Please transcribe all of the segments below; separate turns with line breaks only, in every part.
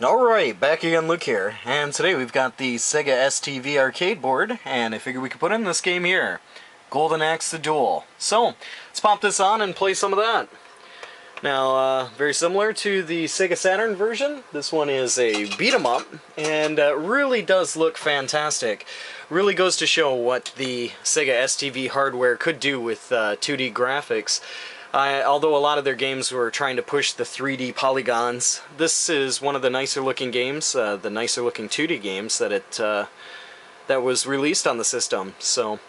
Alright, back again, Luke here, and today we've got the Sega STV arcade board, and I figured we could put in this game here, Golden Axe the Duel. So, let's pop this on and play some of that. Now, very similar to the Sega Saturn version, this one is a beat-em-up, and really does look fantastic. Really goes to show what the Sega STV hardware could do with 2D graphics. Although a lot of their games were trying to push the 3D polygons, this is one of the nicer looking games, the nicer looking 2D games that was released on the system. So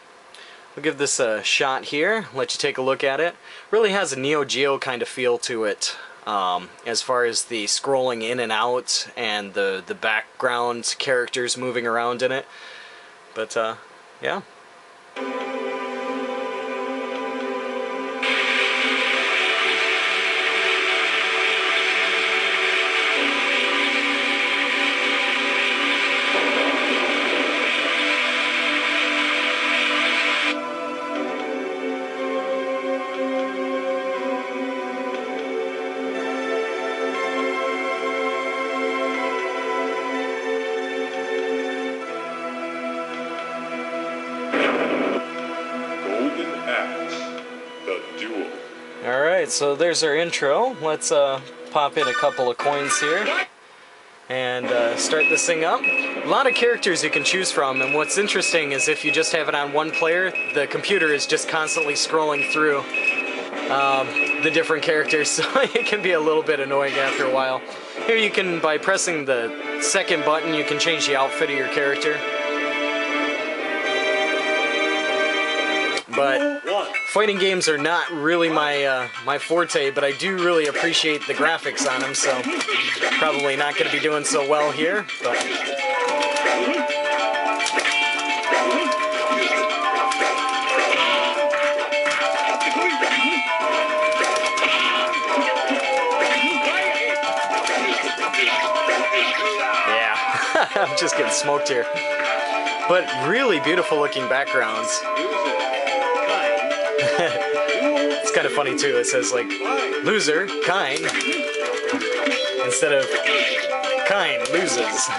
we'll give this a shot here, let you take a look at it. Really has a Neo Geo kind of feel to it, as far as the scrolling in and out and the background characters moving around in it. But yeah. Alright, so there's our intro. Let's pop in a couple of coins here and start this thing up. A lot of characters you can choose from, and what's interesting is if you just have it on one player, the computer is just constantly scrolling through the different characters, so it can be a little bit annoying after a while. Here you can, by pressing the second button, you can change the outfit of your character. But fighting games are not really my forte, but I do really appreciate the graphics on them, so probably not going to be doing so well here. But yeah, I'm just getting smoked here. But really beautiful looking backgrounds. It's kind of funny too, it says like, loser, kind, instead of kind, loses.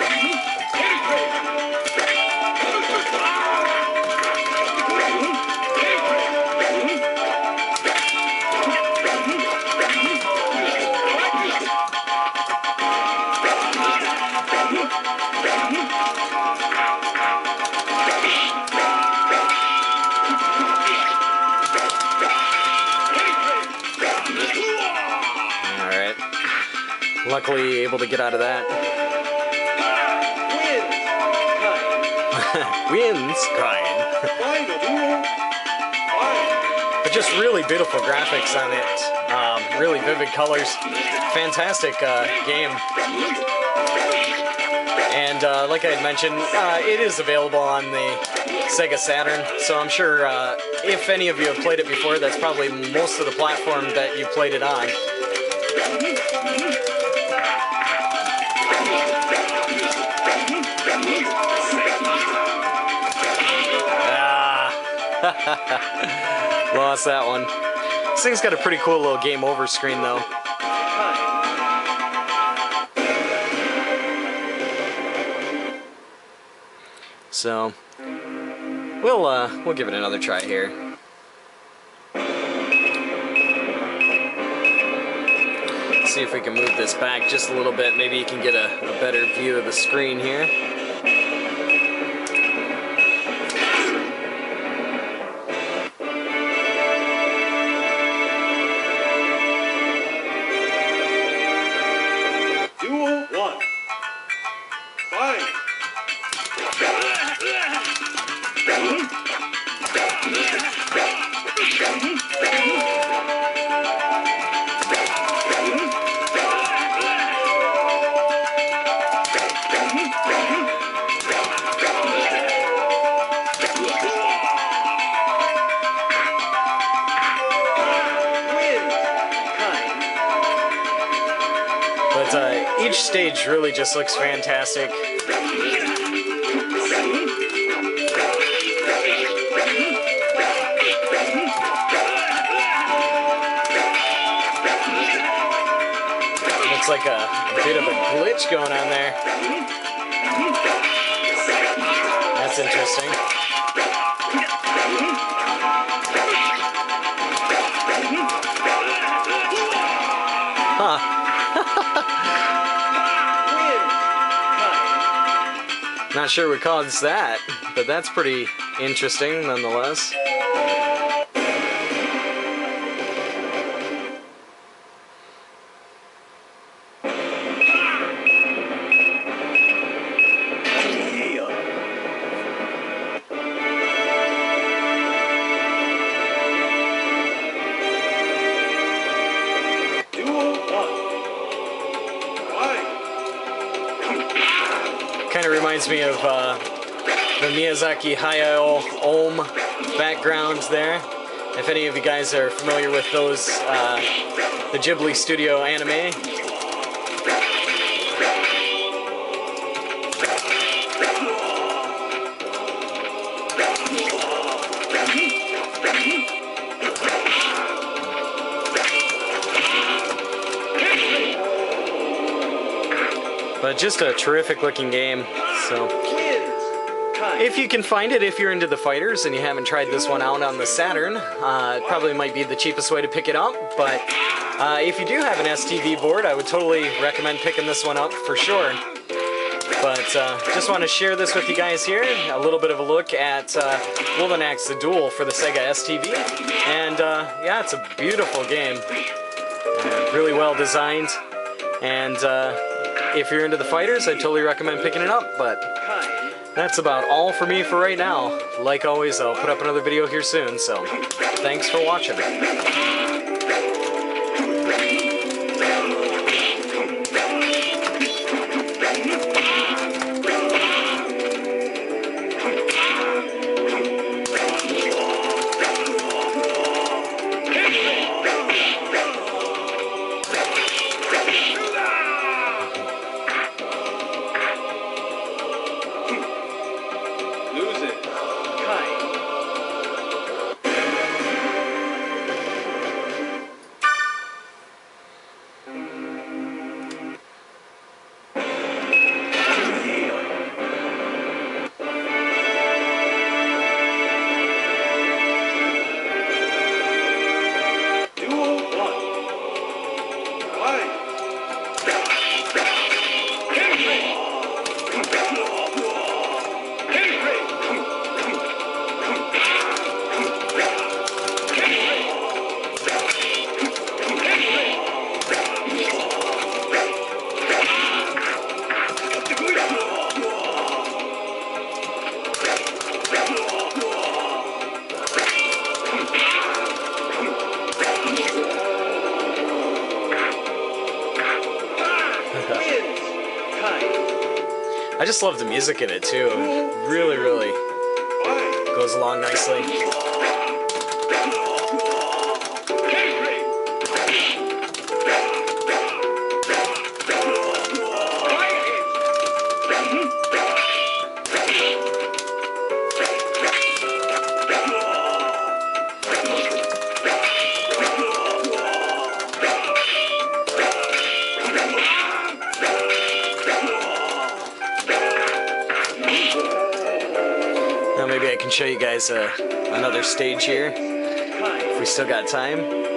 Luckily, able to get out of that. Wins, kind. But just really beautiful graphics on it. Really vivid colors. Fantastic game. And like I had mentioned, it is available on the Sega Saturn. So I'm sure if any of you have played it before, that's probably most of the platform that you played it on. Lost that one. This thing's got a pretty cool little game over screen though. So we'll give it another try here. See if we can move this back just a little bit. Maybe you can get a better view of the screen here.
Duel 1. Fight!
But each stage really just looks fantastic. Looks like a bit of a glitch going on there. That's interesting. Huh. Not sure what caused that, but that's pretty interesting nonetheless. Kind of reminds me of the Miyazaki Hayao Om background there. If any of you guys are familiar with those, the Ghibli Studio anime. But just a terrific looking game. So if you can find it, if you're into the fighters and you haven't tried this one out on the Saturn, it probably might be the cheapest way to pick it up. But if you do have an STV board, I would totally recommend picking this one up for sure. But just want to share this with you guys here. A little bit of a look at Golden Axe the Duel for the Sega STV. And yeah, it's a beautiful game. Really well designed. And if you're into the fighters, I totally recommend picking it up. But that's about all for me for right now. Like always, I'll put up another video here soon. So thanks for watching. I just love the music in it too. Really, really goes along nicely. Now maybe I can show you guys another stage here, if we still got time.